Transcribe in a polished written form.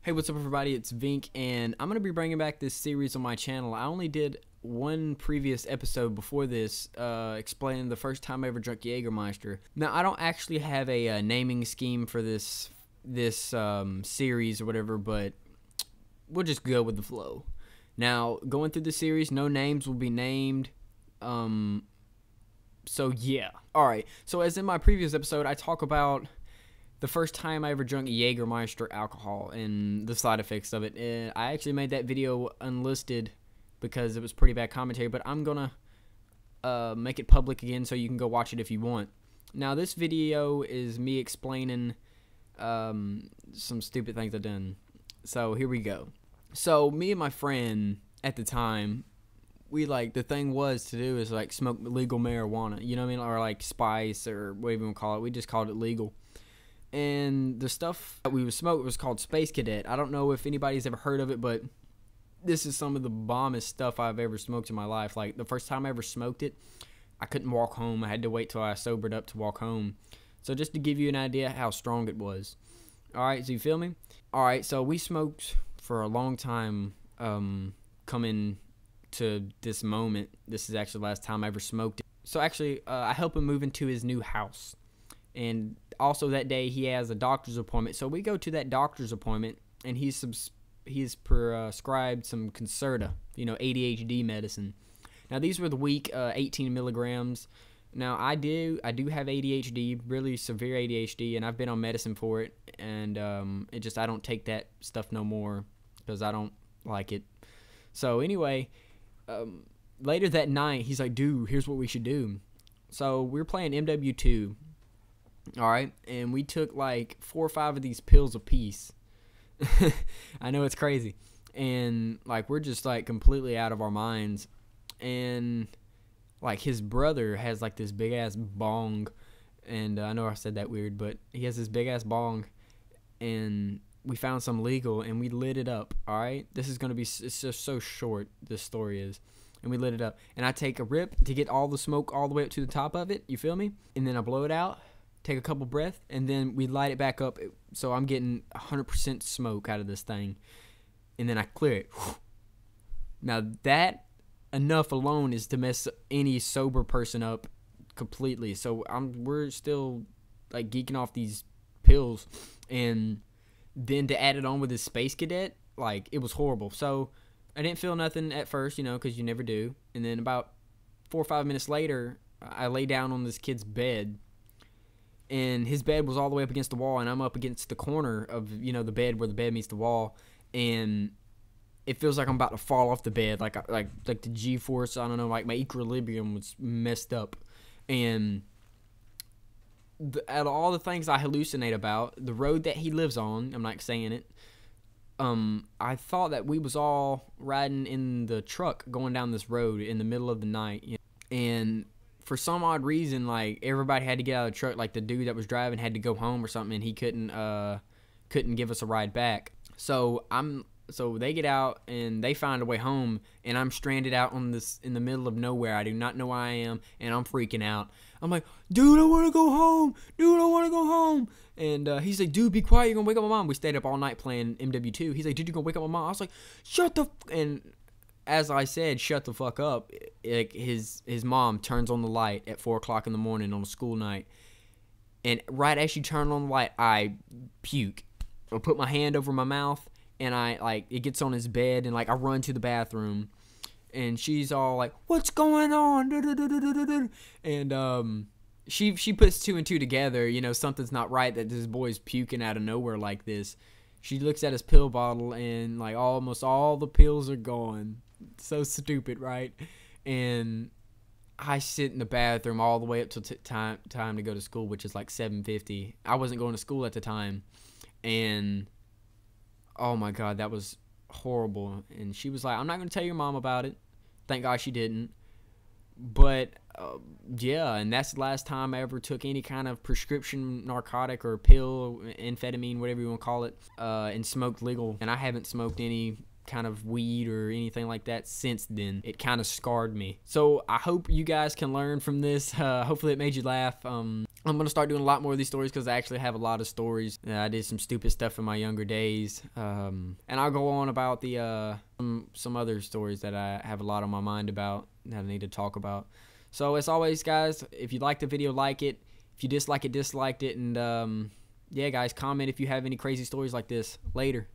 Hey, what's up everybody, it's Vinq, and I'm going to be bringing back this series on my channel. I only did one previous episode before this, explaining the first time I ever drank Jägermeister. Now, I don't actually have a naming scheme for this series or whatever, but we'll just go with the flow. Now, going through the series, no names will be named, so yeah. Alright, so as in my previous episode, I talk about the first time I ever drank Jägermeister alcohol and the side effects of it. I actually made that video unlisted because it was pretty bad commentary, but I'm gonna make it public again so you can go watch it if you want. Now, this video is me explaining some stupid things I've done. So here we go. So me and my friend at the time, the thing was to do is smoke legal marijuana, you know what I mean, or like spice or whatever you want to call it. We just called it legal. And the stuff that we would smoke was called Space Cadet. I don't know if anybody's ever heard of it, but this is some of the bombest stuff I've ever smoked in my life. Like, the first time I ever smoked it, I couldn't walk home. I had to wait till I sobered up to walk home. So just to give you an idea how strong it was. Alright, so you feel me? Alright, so we smoked for a long time, coming to this moment. This is actually the last time I ever smoked it. So actually, I helped him move into his new house. And also that day he has a doctor's appointment. So we go to that doctor's appointment, and he's prescribed some Concerta, ADHD medicine. Now these were the week 18 milligrams. Now I do have ADHD, really severe ADHD, and I've been on medicine for it. And I don't take that stuff no more because I don't like it. So anyway, later that night he's like, dude, here's what we should do. So we're playing MW2. Alright, and we took like 4 or 5 of these pills apiece. I know it's crazy. And we're just completely out of our minds. And his brother has this big ass bong. And I know I said that weird, but he has this big ass bong. And we found some legal and we lit it up. Alright, this is going to be, it's just so short, this story is. And we lit it up. And I take a rip to get all the smoke all the way up to the top of it. You feel me? And then I blow it out. Take a couple breaths, and then we light it back up, so I'm getting 100% smoke out of this thing, and then I clear it. Now that enough alone is to mess any sober person up completely. So we're still geeking off these pills, and then to add it on with this Space Cadet, it was horrible. So I didn't feel nothing at first, because you never do. And then about 4 or 5 minutes later, I lay down on this kid's bed. And his bed was all the way up against the wall, and I'm up against the corner of, the bed where the bed meets the wall. And it feels like I'm about to fall off the bed, like the G-force, I don't know, my equilibrium was messed up. And out of all the things I hallucinate about, the road that he lives on, I'm not saying it, I thought that we was all riding in the truck going down this road in the middle of the night, and for some odd reason, everybody had to get out of the truck. The dude that was driving had to go home or something, and he couldn't give us a ride back. So they get out and they find a way home, and I'm stranded out in the middle of nowhere. I do not know where I am, and I'm freaking out. I'm like, dude, I want to go home. Dude, I want to go home. And he's like, dude, be quiet. You're gonna wake up my mom. We stayed up all night playing MW2. He's like, dude, you're gonna wake up my mom. I was like, shut the and as I said, shut the fuck up. His mom turns on the light at 4 o'clock in the morning on a school night, and right as she turned on the light, I puke. I put my hand over my mouth, and it gets on his bed, and I run to the bathroom, and she's all like, "What's going on?" And she puts 2 and 2 together. Something's not right that this boy's puking out of nowhere like this. She looks at his pill bottle, and almost all the pills are gone. So stupid, right? And I sit in the bathroom all the way up till time to go to school, which is 7:50. I wasn't going to school at the time, and oh my god, that was horrible. And she was like, "I'm not going to tell your mom about it." Thank God she didn't. But yeah, and that's the last time I ever took any kind of prescription narcotic or pill, amphetamine, whatever you want to call it, and smoked legal. And I haven't smoked any kind of weed or anything like that since then. It kind of scarred me. So I hope you guys can learn from this. Hopefully it made you laugh. I'm gonna start doing a lot more of these stories because I actually have a lot of stories. I did some stupid stuff in my younger days, and I'll go on about the some other stories that I have a lot on my mind about that I need to talk about. So as always, guys, if you liked the video, like it. If you dislike it, disliked it, and yeah, guys, comment if you have any crazy stories like this. Later.